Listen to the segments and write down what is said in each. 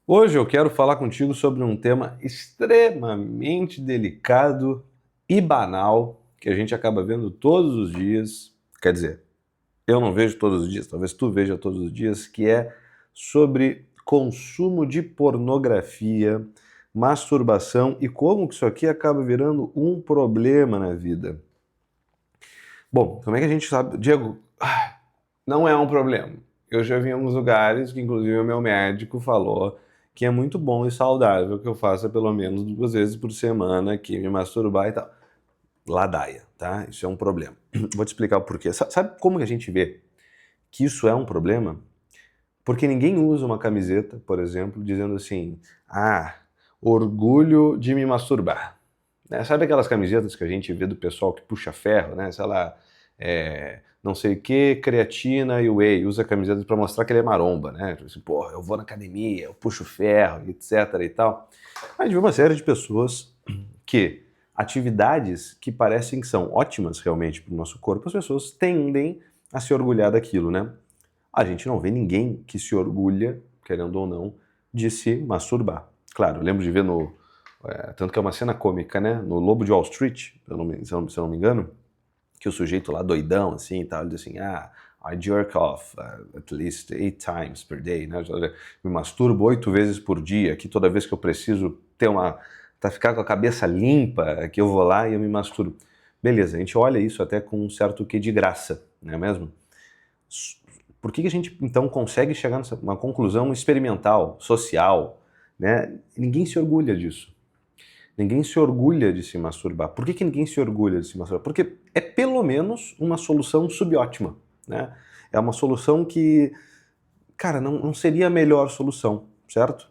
Hoje eu quero falar contigo sobre um tema extremamente delicado e banal que a gente acaba vendo todos os dias. Quer dizer, eu não vejo todos os dias, talvez tu veja todos os dias, que é sobre consumo de pornografia, masturbação e como que isso aqui acaba virando um problema na vida. Bom, como é que a gente sabe? Diego, não é um problema. Eu já vi em alguns lugares que, inclusive, o meu médico falou que é muito bom e saudável que eu faça pelo menos 2 vezes por semana, que me masturbar e tal. Ladaia, tá? Isso é um problema. Vou te explicar o porquê. Sabe como que a gente vê que isso é um problema? Porque ninguém usa uma camiseta, por exemplo, dizendo assim: ah, orgulho de me masturbar. Né? Sabe aquelas camisetas que a gente vê do pessoal que puxa ferro, né? Sei lá, não sei o que, creatina e whey, usa camisetas para mostrar que ele é maromba, né? Tipo assim, porra, eu vou na academia, eu puxo ferro, etc e tal. A gente vê uma série de pessoas que atividades que parecem que são ótimas realmente para o nosso corpo, as pessoas tendem a se orgulhar daquilo, né? A gente não vê ninguém que se orgulha, querendo ou não, de se masturbar. Claro, eu lembro de ver no. Tanto que é uma cena cômica, né? No Lobo de Wall Street, se eu não me engano, que o sujeito lá doidão, assim, e tal, ele diz assim, I jerk off at least 8 times per day, né? Me masturbo 8 vezes por dia, que toda vez que eu preciso ter ficar com a cabeça limpa, que eu vou lá e eu me masturbo. Beleza, a gente olha isso até com um certo quê de graça, não é mesmo? Por que a gente então consegue chegar numa conclusão experimental, social, né? Ninguém se orgulha disso. Ninguém se orgulha de se masturbar. Por que ninguém se orgulha de se masturbar? Porque é pelo menos uma solução subótima, né? É uma solução que, cara, não seria a melhor solução, certo?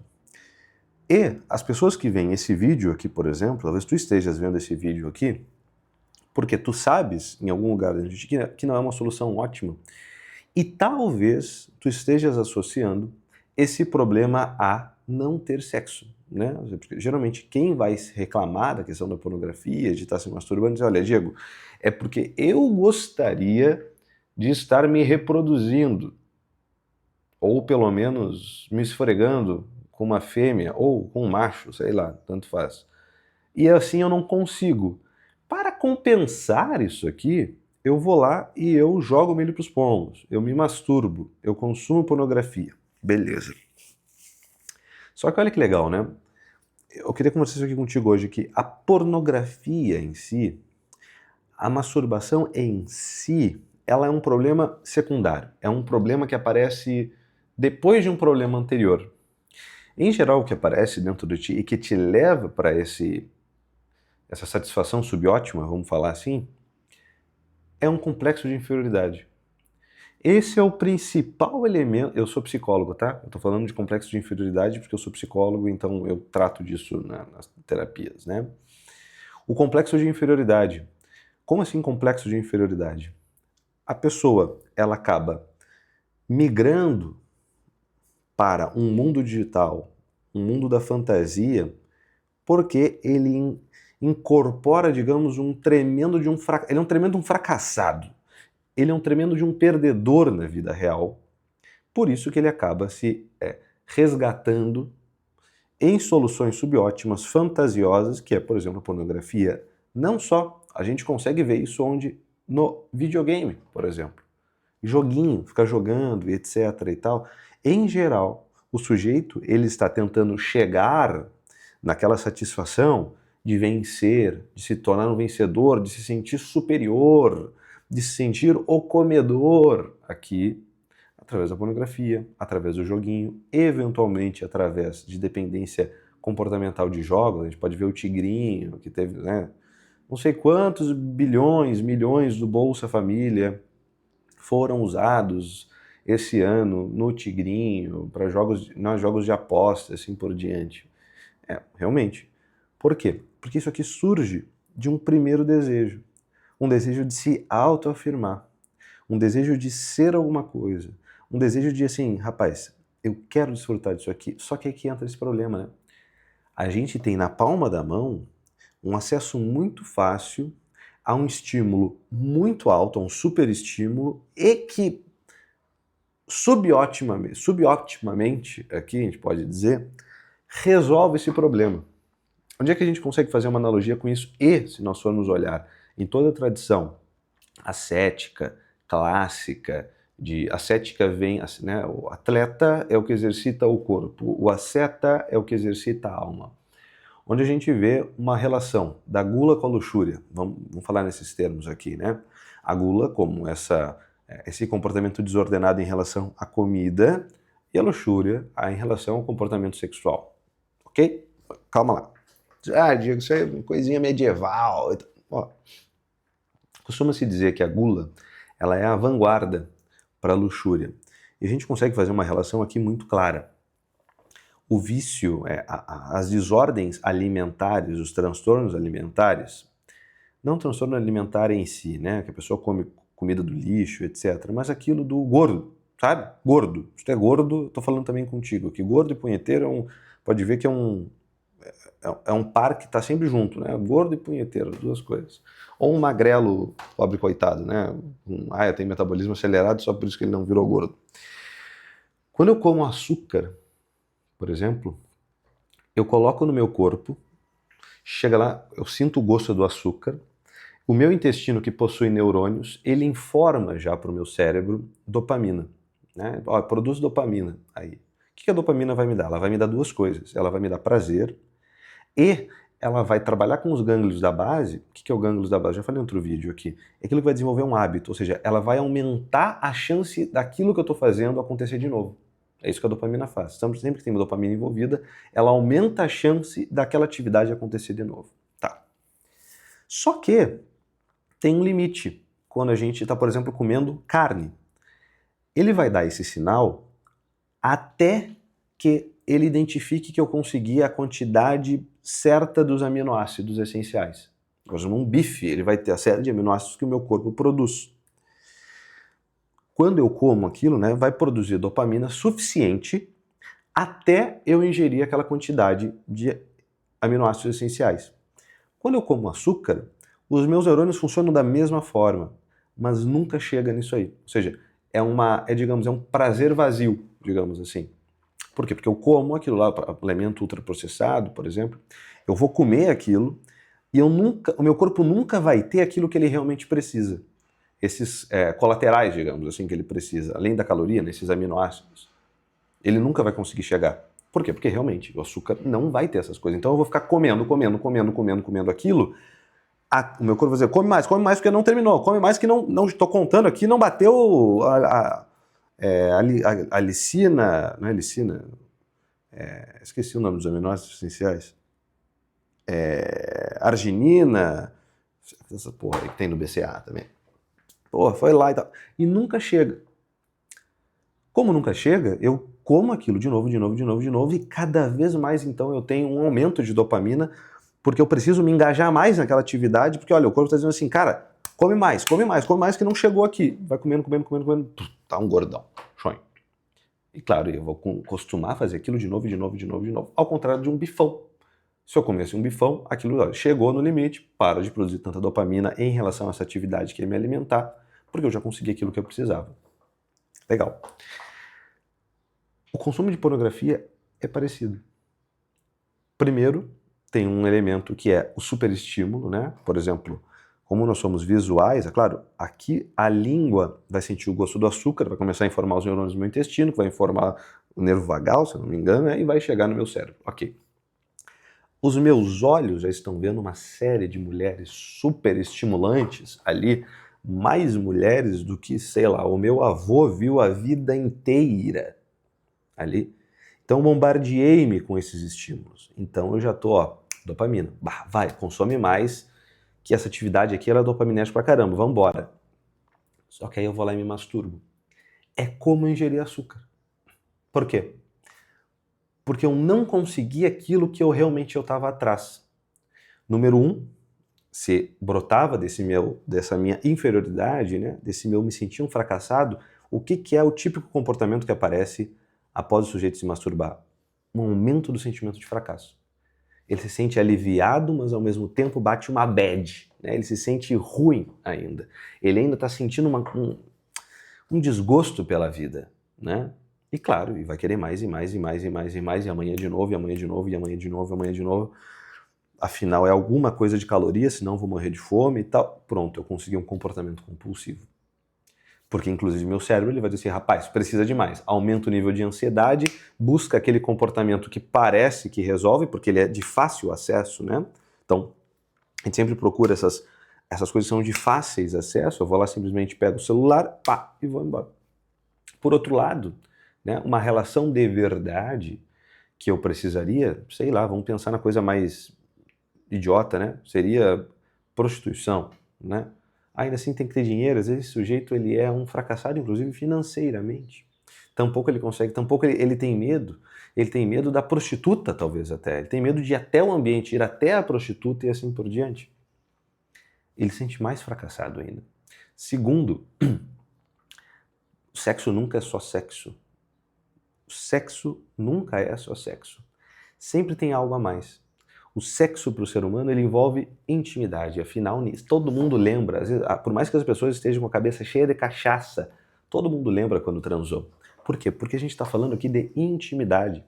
E as pessoas que veem esse vídeo aqui, por exemplo, talvez tu estejas vendo esse vídeo aqui, porque tu sabes, em algum lugar da gente, que não é uma solução ótima. E talvez tu estejas associando esse problema a não ter sexo, né? Porque, geralmente quem vai reclamar da questão da pornografia, de estar se masturbando, diz, olha, Diego, é porque eu gostaria de estar me reproduzindo, ou pelo menos me esfregando com uma fêmea, ou com um macho, sei lá, tanto faz. E assim eu não consigo. Para compensar isso aqui, eu vou lá e eu jogo milho pros pombos, eu me masturbo, eu consumo pornografia. Beleza. Só que olha que legal, né? Eu queria conversar isso aqui contigo hoje, que a pornografia em si, a masturbação em si, ela é um problema secundário. É um problema que aparece depois de um problema anterior. Em geral, o que aparece dentro de ti e que te leva para essa satisfação subótima, vamos falar assim, é um complexo de inferioridade. Esse é o principal elemento. Eu sou psicólogo, tá? Eu tô falando de complexo de inferioridade porque eu sou psicólogo, então eu trato disso nas terapias, né? O complexo de inferioridade. Como assim complexo de inferioridade? A pessoa, ela acaba migrando para um mundo digital, um mundo da fantasia, porque ele incorpora, digamos, um tremendo de ele é um tremendo um fracassado. Ele é um tremendo de um perdedor na vida real. Por isso que ele acaba se resgatando em soluções subótimas, fantasiosas, que é, por exemplo, a pornografia. Não só, a gente consegue ver isso onde? No videogame, por exemplo. Joguinho, ficar jogando e etc e tal. Em geral, o sujeito, ele está tentando chegar naquela satisfação de vencer, de se tornar um vencedor, de se sentir superior, de se sentir o comedor aqui, através da pornografia, através do joguinho, eventualmente através de dependência comportamental de jogos. A gente pode ver o Tigrinho, que teve, né, não sei quantos bilhões, milhões do Bolsa Família foram usados esse ano no Tigrinho, para jogos de aposta, assim por diante. Realmente. Por quê? Porque isso aqui surge de um primeiro desejo. Um desejo de se autoafirmar. Um desejo de ser alguma coisa. Um desejo de, assim, rapaz, eu quero desfrutar disso aqui. Só que aqui entra esse problema, né? A gente tem na palma da mão um acesso muito fácil a um estímulo muito alto, a um super estímulo, e que subotimamente, aqui a gente pode dizer, resolve esse problema. Onde é que a gente consegue fazer uma analogia com isso? E, se nós formos olhar em toda a tradição ascética, clássica, ascética vem, né, o atleta é o que exercita o corpo, o asceta é o que exercita a alma. Onde a gente vê uma relação da gula com a luxúria. Vamos falar nesses termos aqui, né? A gula como esse comportamento desordenado em relação à comida e a luxúria em relação ao comportamento sexual. Ok? Calma lá. Ah, Diego, isso é uma coisinha medieval. Ó, costuma-se dizer que a gula ela é a vanguarda para a luxúria. E a gente consegue fazer uma relação aqui muito clara. O vício, as desordens alimentares, os transtornos alimentares, não transtorno alimentar em si, né, que a pessoa come comida do lixo, etc., mas aquilo do gordo, sabe? Gordo. Se tu é gordo, tô falando também contigo, que gordo e punheteiro pode ver que é um par que tá sempre junto, né? Gordo e punheteiro, duas coisas. Ou um magrelo, pobre coitado, né? Eu tenho metabolismo acelerado, só por isso que ele não virou gordo. Quando eu como açúcar, por exemplo, eu coloco no meu corpo, chega lá, eu sinto o gosto do açúcar, o meu intestino, que possui neurônios, ele informa já para o meu cérebro dopamina, né? Produz dopamina aí. O que a dopamina vai me dar? Ela vai me dar duas coisas. Ela vai me dar prazer e ela vai trabalhar com os gânglios da base. O que é o gânglios da base? Já falei em outro vídeo aqui. É aquilo que vai desenvolver um hábito, ou seja, ela vai aumentar a chance daquilo que eu estou fazendo acontecer de novo. É isso que a dopamina faz. Sempre que tem uma dopamina envolvida, ela aumenta a chance daquela atividade acontecer de novo. Tá. Só que tem um limite quando a gente está, por exemplo, comendo carne. Ele vai dar esse sinal até que ele identifique que eu consegui a quantidade certa dos aminoácidos essenciais. Por exemplo, um bife, ele vai ter a série de aminoácidos que o meu corpo produz. Quando eu como aquilo, né, vai produzir dopamina suficiente até eu ingerir aquela quantidade de aminoácidos essenciais. Quando eu como açúcar, os meus neurônios funcionam da mesma forma, mas nunca chega nisso aí. Ou seja, digamos, um prazer vazio, digamos assim. Por quê? Porque eu como aquilo lá, alimento ultraprocessado, por exemplo, eu vou comer aquilo e o meu corpo nunca vai ter aquilo que ele realmente precisa. Esses colaterais, digamos assim, que ele precisa, além da caloria, esses aminoácidos, ele nunca vai conseguir chegar. Por quê? Porque realmente o açúcar não vai ter essas coisas. Então eu vou ficar comendo aquilo. O meu corpo vai dizer, come mais porque não terminou, come mais que não estou contando aqui, não bateu a licina, não é licina? Esqueci o nome dos aminoácidos essenciais. Arginina, essa porra aí que tem no BCA também. Porra, foi lá e tal. E nunca chega. Como nunca chega, eu como aquilo de novo, e cada vez mais então eu tenho um aumento de dopamina, porque eu preciso me engajar mais naquela atividade, porque olha, o corpo está dizendo assim, cara, come mais que não chegou aqui. Vai comendo, tá um gordão, sonho. E claro, eu vou costumar fazer aquilo de novo, ao contrário de um bifão. Se eu comesse um bifão, aquilo chegou no limite, para de produzir tanta dopamina em relação a essa atividade que ia me alimentar, porque eu já consegui aquilo que eu precisava. Legal. O consumo de pornografia é parecido. Primeiro, tem um elemento que é o superestímulo, né? Por exemplo, como nós somos visuais, é claro, aqui a língua vai sentir o gosto do açúcar, vai começar a informar os neurônios do meu intestino, que vai informar o nervo vagal, se eu não me engano, e vai chegar no meu cérebro. Ok. Os meus olhos já estão vendo uma série de mulheres super estimulantes ali, mais mulheres do que, sei lá, o meu avô viu a vida inteira ali. Então bombardeei-me com esses estímulos. Então eu já tô, dopamina. Vai, consome mais, que essa atividade aqui ela é dopaminérgica pra caramba, vambora. Só que aí eu vou lá e me masturbo. É como ingerir açúcar. Por quê? Porque eu não consegui aquilo que eu realmente estava atrás. Número 1, se brotava dessa minha inferioridade, né, desse meu me sentir um fracassado, o que é o típico comportamento que aparece após o sujeito se masturbar? Um aumento do sentimento de fracasso. Ele se sente aliviado, mas ao mesmo tempo bate uma bad, né? Ele se sente ruim ainda. Ele ainda está sentindo um desgosto pela vida. né? E claro, e vai querer mais e mais e mais e mais e mais, e amanhã de novo, e amanhã de novo, e amanhã de novo, e amanhã de novo. Afinal, é alguma coisa de caloria, senão vou morrer de fome e tal. Pronto, eu consegui um comportamento compulsivo. Porque, inclusive, meu cérebro ele vai dizer assim, rapaz, precisa de mais. Aumenta o nível de ansiedade, busca aquele comportamento que parece que resolve, porque ele é de fácil acesso, né? Então, a gente sempre procura essas coisas que são de fáceis acesso. Eu vou lá, simplesmente pego o celular, pá, e vou embora. Por outro lado, né, uma relação de verdade que eu precisaria, sei lá, vamos pensar na coisa mais idiota, né? Seria prostituição, né? Ainda assim tem que ter dinheiro, às vezes esse sujeito ele é um fracassado, inclusive financeiramente. Tampouco ele consegue, tampouco ele tem medo da prostituta talvez até, ele tem medo de ir até o ambiente, ir até a prostituta e assim por diante. Ele se sente mais fracassado ainda. Segundo, o sexo nunca é só sexo. O sexo nunca é só sexo. Sempre tem algo a mais. O sexo para o ser humano ele envolve intimidade, afinal todo mundo lembra, às vezes, por mais que as pessoas estejam com a cabeça cheia de cachaça, todo mundo lembra quando transou. Por quê? Porque a gente está falando aqui de intimidade.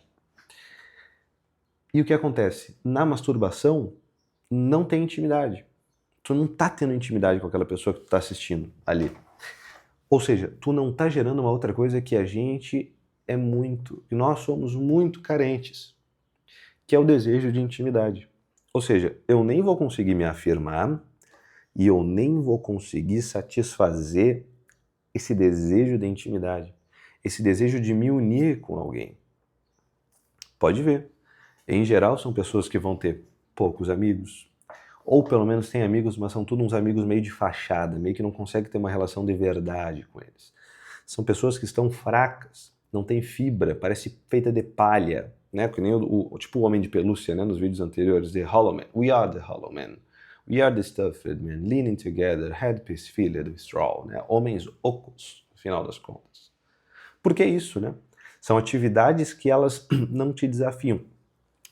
E o que acontece? Na masturbação não tem intimidade. Tu não está tendo intimidade com aquela pessoa que tu está assistindo ali. Ou seja, tu não está gerando uma outra coisa que a gente que nós somos muito carentes, que é o desejo de intimidade. Ou seja, eu nem vou conseguir me afirmar e eu nem vou conseguir satisfazer esse desejo de intimidade, esse desejo de me unir com alguém. Pode ver. Em geral, são pessoas que vão ter poucos amigos, ou pelo menos têm amigos, mas são todos uns amigos meio de fachada, meio que não conseguem ter uma relação de verdade com eles. São pessoas que estão fracas, não têm fibra, parece feita de palha, né? Que nem tipo o Homem de Pelúcia, né? Nos vídeos anteriores, The Hollow Man. We are the Hollow Man. We are the stuffed men, leaning together, headpiece filled with straw, né? Homens ocos, no final das contas. Por que isso, né? São atividades que elas não te desafiam.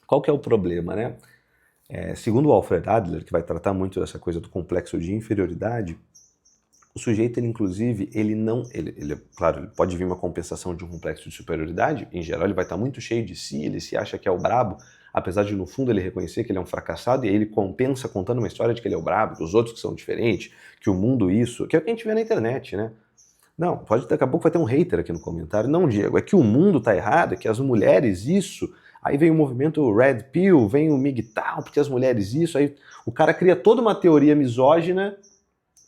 Qual que é o problema, né? Segundo o Alfred Adler, que vai tratar muito dessa coisa do complexo de inferioridade, o sujeito, inclusive, claro, ele pode vir uma compensação de um complexo de superioridade, em geral ele vai estar muito cheio de si, ele se acha que é o brabo, apesar de no fundo ele reconhecer que ele é um fracassado, e aí ele compensa contando uma história de que ele é o brabo, que os outros que são diferentes, que o mundo isso, que é o que a gente vê na internet, né? Não, daqui a pouco vai ter um hater aqui no comentário. Não, Diego, é que o mundo tá errado, é que as mulheres isso, aí vem o movimento Red Pill, vem o MGTOW, porque as mulheres isso, aí o cara cria toda uma teoria misógina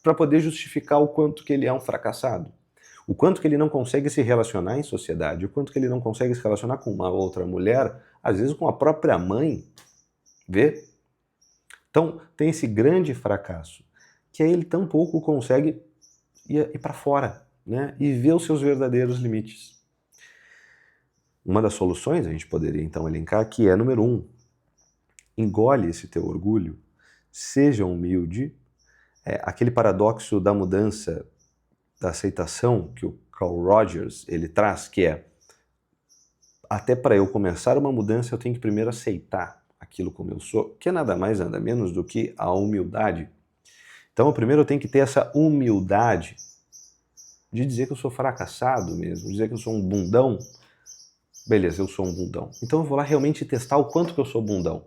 para poder justificar o quanto que ele é um fracassado, o quanto que ele não consegue se relacionar em sociedade, o quanto que ele não consegue se relacionar com uma outra mulher, às vezes com a própria mãe, vê? Então, tem esse grande fracasso, que aí ele tampouco consegue ir para fora, né? E ver os seus verdadeiros limites. Uma das soluções a gente poderia então elencar que é, número 1, engole esse teu orgulho, seja humilde. Aquele paradoxo da mudança, da aceitação que o Carl Rogers ele traz, que é até para eu começar uma mudança eu tenho que primeiro aceitar aquilo como eu sou, que é nada mais nada menos do que a humildade. Então primeiro eu tenho que ter essa humildade de dizer que eu sou fracassado mesmo, dizer que eu sou um bundão. Beleza, eu sou um bundão. Então eu vou lá realmente testar o quanto que eu sou bundão.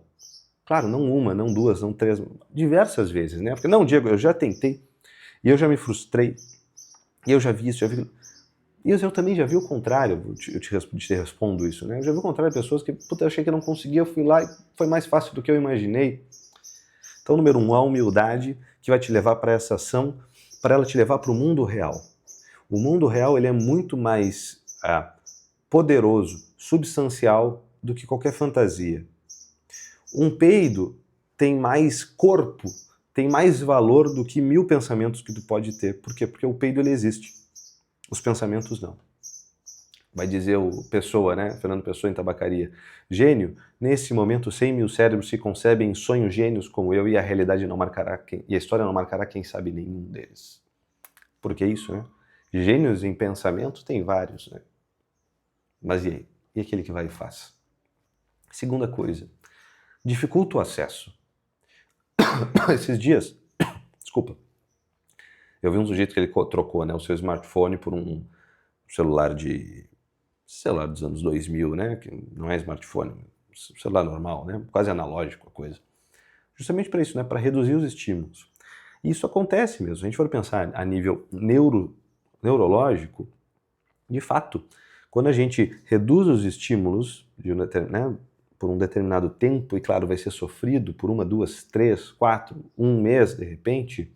Claro, não uma, não duas, não três, diversas vezes, né? Porque, não, Diego, eu já tentei, e eu já me frustrei, e eu já vi isso, já vi... E eu também já vi o contrário, eu te respondo isso, né? Eu já vi o contrário de pessoas que, puta, eu achei que eu não conseguia, eu fui lá e foi mais fácil do que eu imaginei. Então, número 1, a humildade que vai te levar para essa ação, para ela te levar para o mundo real. O mundo real, ele é muito mais poderoso, substancial do que qualquer fantasia. Um peido tem mais corpo, tem mais valor do que 1000 pensamentos que tu pode ter. Por quê? Porque o peido ele existe. Os pensamentos não. Vai dizer o Pessoa, né? Fernando Pessoa em Tabacaria. Gênio, nesse momento 100.000 cérebros se concebem em sonhos gênios como eu e a realidade não marcará e a história não marcará quem sabe nenhum deles. Por que isso, né? Gênios em pensamento tem vários, né? Mas e aí? E aquele que vai e faz? Segunda coisa, dificulta o acesso. Esses dias, desculpa, eu vi um sujeito que ele trocou, né, o seu smartphone por um celular de celular dos anos 2000, né? Que não é smartphone, celular normal, né? Quase analógico a coisa. Justamente para isso, né? Para reduzir os estímulos. E isso acontece mesmo. Se a gente for pensar a nível neurológico, de fato, quando a gente reduz os estímulos né, por um determinado tempo, e claro, vai ser sofrido por 1, 2, 3, 4, 1 mês de repente,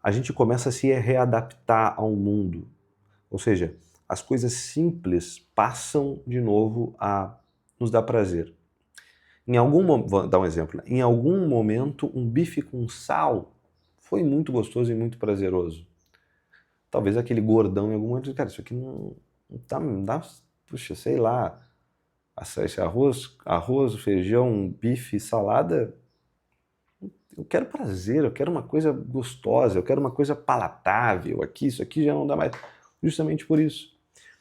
a gente começa a se readaptar ao mundo. Ou seja, as coisas simples passam de novo a nos dar prazer. Vou dar um exemplo. Em algum momento, um bife com sal foi muito gostoso e muito prazeroso. Talvez aquele gordão em algum momento, cara, isso aqui não dá, puxa, sei lá, esse arroz, feijão, bife, salada, eu quero prazer, eu quero uma coisa gostosa, eu quero uma coisa palatável aqui, isso aqui já não dá mais. Justamente por isso.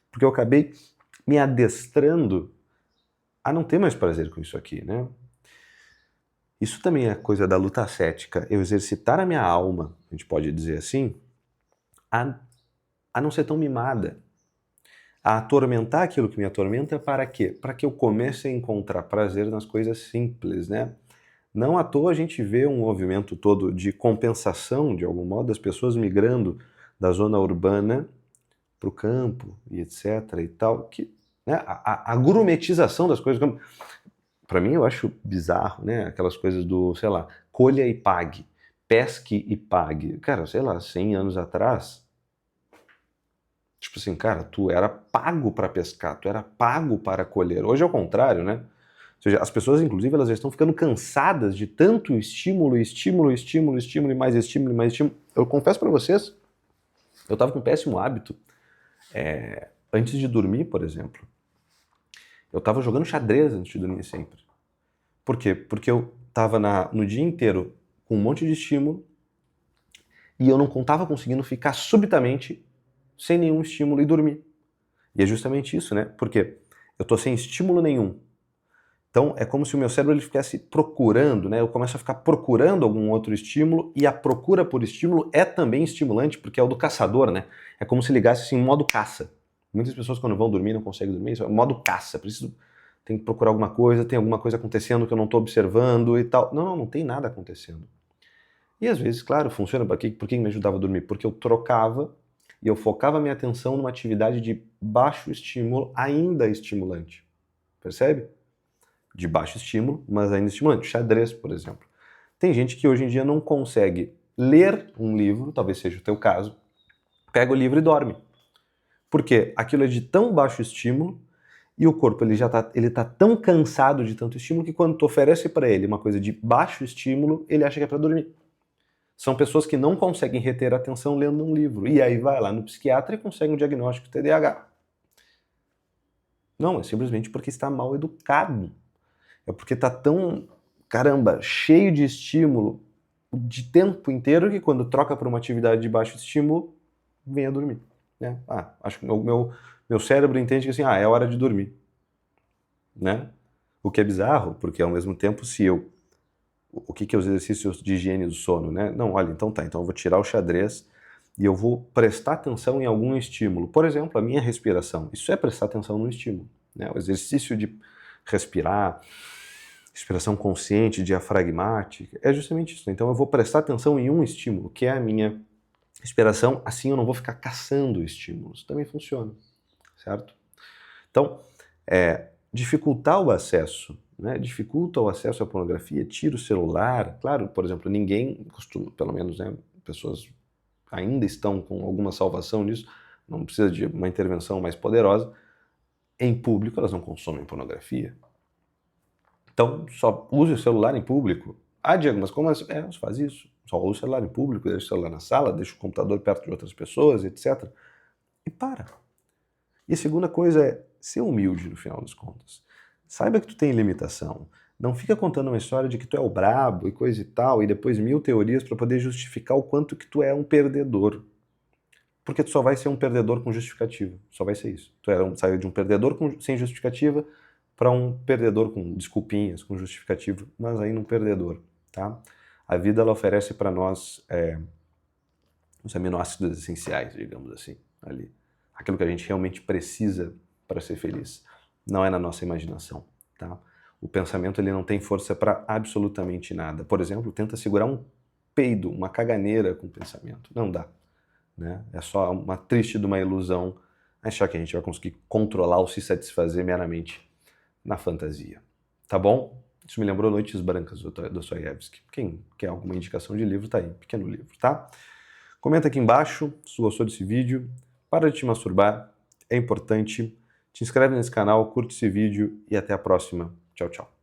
Porque eu acabei me adestrando a não ter mais prazer com isso aqui, né? Isso também é coisa da luta ascética, eu exercitar a minha alma, a gente pode dizer assim, a não ser tão mimada, a atormentar aquilo que me atormenta. Para quê? Para que eu comece a encontrar prazer nas coisas simples, né? Não à toa a gente vê um movimento todo de compensação, de algum modo, das pessoas migrando da zona urbana para o campo e etc e tal, que, né, a gourmetização das coisas, para mim eu acho bizarro, né, aquelas coisas do, sei lá, colha e pague, pesque e pague. Cara, sei lá, 100 anos atrás, tipo assim, cara, tu era pago para pescar, tu era pago para colher. Hoje é o contrário, né? Ou seja, as pessoas, inclusive, elas já estão ficando cansadas de tanto estímulo, estímulo, estímulo, estímulo, e mais estímulo, e mais estímulo. Eu confesso para vocês, eu estava com um péssimo hábito. Antes de dormir, por exemplo, eu estava jogando xadrez antes de dormir sempre. Por quê? Porque eu estava no dia inteiro com um monte de estímulo e eu não estava conseguindo ficar subitamente sem nenhum estímulo e dormir. E é justamente isso, né? Porque eu estou sem estímulo nenhum. Então é como se o meu cérebro ele ficasse procurando, né? Eu começo a ficar procurando algum outro estímulo, e a procura por estímulo é também estimulante, porque é o do caçador, né? É como se ligasse assim, em modo caça. Muitas pessoas quando vão dormir não conseguem dormir, isso é modo caça. Tem que procurar alguma coisa, tem alguma coisa acontecendo que eu não estou observando e tal. Não tem nada acontecendo. E às vezes, claro, funciona. Por que me ajudava a dormir? Porque eu trocava e eu focava minha atenção numa atividade de baixo estímulo, ainda estimulante. Percebe? De baixo estímulo, mas ainda estimulante. Xadrez, por exemplo. Tem gente que hoje em dia não consegue ler um livro, talvez seja o teu caso, pega o livro e dorme. Porque aquilo é de tão baixo estímulo e o corpo ele tá tão cansado de tanto estímulo que quando tu oferece para ele uma coisa de baixo estímulo, ele acha que é para dormir. São pessoas que não conseguem reter a atenção lendo um livro. E aí vai lá no psiquiatra e consegue um diagnóstico de TDAH. Não, é simplesmente porque está mal educado. É porque está tão, caramba, cheio de estímulo de tempo inteiro que quando troca para uma atividade de baixo estímulo, vem a dormir. Né? Acho que o meu cérebro entende que assim, é hora de dormir. Né? O que é bizarro, porque ao mesmo tempo, o que é os exercícios de higiene do sono, né? Não, olha, então eu vou tirar o xadrez e eu vou prestar atenção em algum estímulo. Por exemplo, a minha respiração. Isso é prestar atenção no estímulo. Né? O exercício de respirar, respiração consciente, diafragmática, é justamente isso. Então eu vou prestar atenção em um estímulo, que é a minha respiração, assim eu não vou ficar caçando estímulos. Também funciona, certo? Então, dificultar o acesso, né? Dificulta o acesso à pornografia, tira o celular. Claro, por exemplo, ninguém costuma, pelo menos, né, pessoas ainda estão com alguma salvação nisso, não precisa de uma intervenção mais poderosa. Em público, elas não consomem pornografia. Então, só use o celular em público. Diego, mas como você faz isso? Só use o celular em público, deixa o celular na sala, deixa o computador perto de outras pessoas, etc. E para. E a segunda coisa é ser humilde no final das contas. Saiba que tu tem limitação. Não fica contando uma história de que tu é o brabo e coisa e tal, e depois 1000 teorias para poder justificar o quanto que tu é um perdedor. Porque tu só vai ser um perdedor com justificativa. Só vai ser isso. Saiu de um perdedor sem justificativa para um perdedor com desculpinhas, com justificativa, mas ainda um perdedor, tá? A vida, ela oferece para nós os aminoácidos essenciais, digamos assim, ali. Aquilo que a gente realmente precisa para ser feliz. Não é na nossa imaginação, tá? O pensamento ele não tem força para absolutamente nada. Por exemplo, tenta segurar um peido, uma caganeira com o pensamento. Não dá, né? É só uma triste de uma ilusão achar que a gente vai conseguir controlar ou se satisfazer meramente na fantasia. Tá bom? Isso me lembrou Noites Brancas, do Dostoiévski. Quem quer alguma indicação de livro, tá aí, pequeno livro, tá? Comenta aqui embaixo se gostou desse vídeo. Para de te masturbar, é importante. Te inscreve nesse canal, curte esse vídeo e até a próxima. Tchau, tchau.